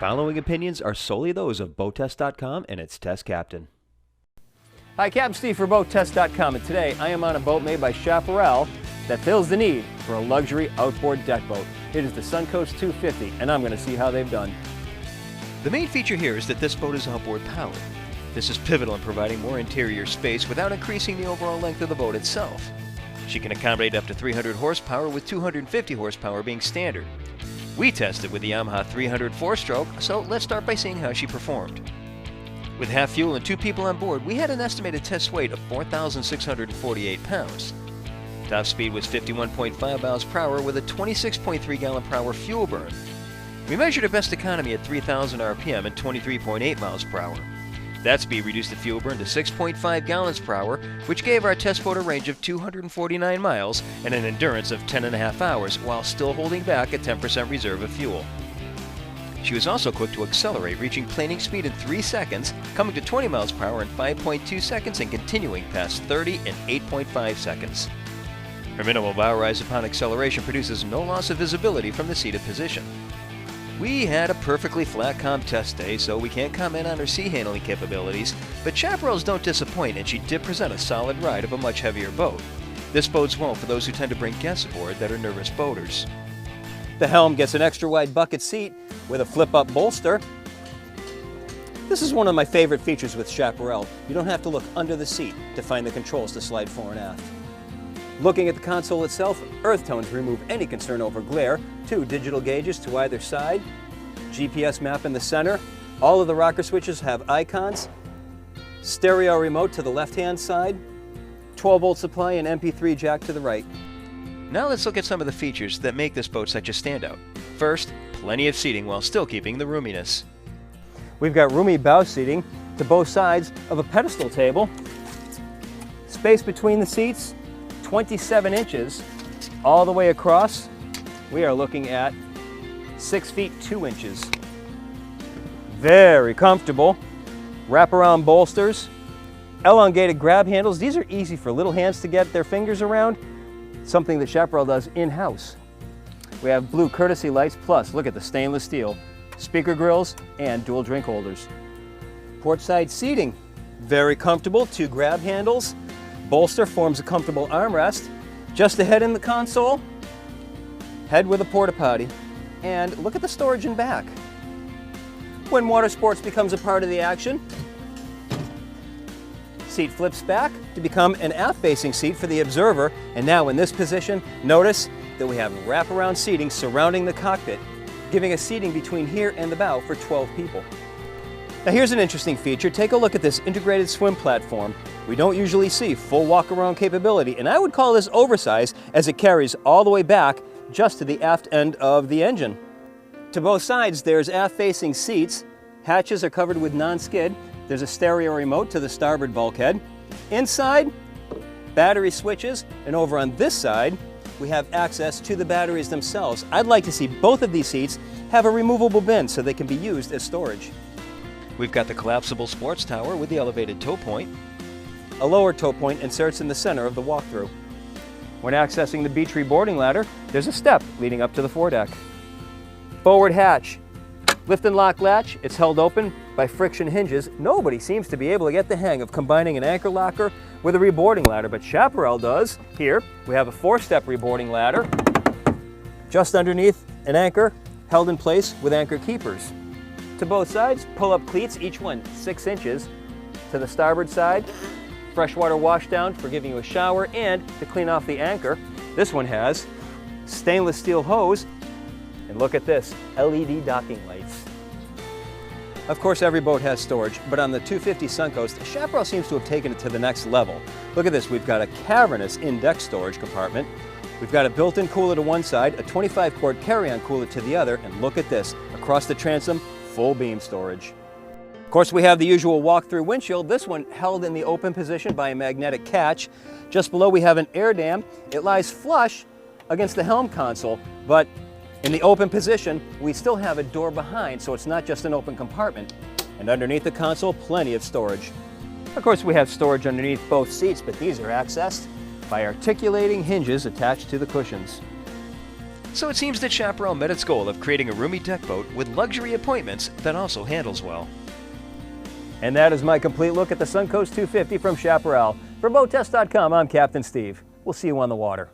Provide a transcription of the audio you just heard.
following opinions are solely those of BoatTest.com and its test captain. Hi, Captain Steve for BoatTest.com, and today I am on a boat made by Chaparral that fills the need for a luxury outboard deck boat. It is the Suncoast 250, and I'm going to see how they've done. The main feature here is that this boat is outboard powered. This is pivotal in providing more interior space without increasing the overall length of the boat itself. She can accommodate up to 300 horsepower, with 250 horsepower being standard. We tested with the Yamaha 300 4-stroke, so let's start by seeing how she performed. With half fuel and 2 people on board, we had an estimated test weight of 4,648 pounds. Top speed was 51.5 miles per hour with a 26.3 gallon per hour fuel burn. We measured our best economy at 3,000 RPM and 23.8 miles per hour. That speed reduced the fuel burn to 6.5 gallons per hour, which gave our test boat a range of 249 miles and an endurance of 10.5 hours, while still holding back a 10% reserve of fuel. She was also quick to accelerate, reaching planing speed in 3 seconds, coming to 20 miles per hour in 5.2 seconds, and continuing past 30 in 8.5 seconds. Her minimal bow rise upon acceleration produces no loss of visibility from the seated position. We had a perfectly flat calm test day, so we can't comment on her sea handling capabilities, but Chaparrals don't disappoint, and she did present a solid ride of a much heavier boat. This bodes well for those who tend to bring guests aboard that are nervous boaters. The helm gets an extra wide bucket seat with a flip-up bolster. This is one of my favorite features with Chaparral. You don't have to look under the seat to find the controls to slide fore and aft. Looking at the console itself, earth tones remove any concern over glare, 2 digital gauges to either side, GPS map in the center, all of the rocker switches have icons, stereo remote to the left-hand side, 12-volt supply and MP3 jack to the right. Now let's look at some of the features that make this boat such a standout. First, plenty of seating while still keeping the roominess. We've got roomy bow seating to both sides of a pedestal table, space between the seats, 27 inches all the way across. We are looking at 6 feet 2 inches. Very comfortable. Wraparound bolsters, elongated grab handles. These are easy for little hands to get their fingers around, something that Chaparral does in-house. We have blue courtesy lights, plus look at the stainless steel, speaker grills, and dual drink holders. Port side seating, very comfortable, 2 grab handles. Bolster forms a comfortable armrest. Just ahead in the console, head with a porta potty. And look at the storage in back. When water sports becomes a part of the action, seat flips back to become an aft-facing seat for the observer. And now in this position, notice that we have wraparound seating surrounding the cockpit, giving us seating between here and the bow for 12 people. Now here's an interesting feature. Take a look at this integrated swim platform. We don't usually see full walk-around capability, and I would call this oversized as it carries all the way back just to the aft end of the engine. To both sides, there's aft-facing seats. Hatches are covered with non-skid. There's a stereo remote to the starboard bulkhead. Inside, battery switches, and over on this side, we have access to the batteries themselves. I'd like to see both of these seats have a removable bin so they can be used as storage. We've got the collapsible sports tower with the elevated tow point. A lower tow point inserts in the center of the walkthrough. When accessing the Beach reboarding ladder, there's a step leading up to the foredeck. Forward hatch. Lift and lock latch. It's held open by friction hinges. Nobody seems to be able to get the hang of combining an anchor locker with a reboarding ladder, but Chaparral does. Here, we have a 4-step reboarding ladder. Just underneath an anchor, held in place with anchor keepers. To both sides, pull-up cleats, each one 6 inches. To the starboard side, freshwater washdown for giving you a shower, and to clean off the anchor, this one has stainless steel hose, and look at this, LED docking lights. Of course, every boat has storage, but on the 250 Suncoast, Chaparral seems to have taken it to the next level. Look at this, we've got a cavernous in-deck storage compartment. We've got a built-in cooler to one side, a 25-quart carry-on cooler to the other, and look at this, across the transom, full beam storage. Of course, we have the usual walk-through windshield, this one held in the open position by a magnetic catch. Just below we have an air dam. It lies flush against the helm console, but in the open position, we still have a door behind, so it's not just an open compartment. And underneath the console, plenty of storage. Of course, we have storage underneath both seats, but these are accessed by articulating hinges attached to the cushions. So it seems that Chaparral met its goal of creating a roomy deck boat with luxury appointments that also handles well. And that is my complete look at the Suncoast 250 from Chaparral. For BoatTest.com, I'm Captain Steve. We'll see you on the water.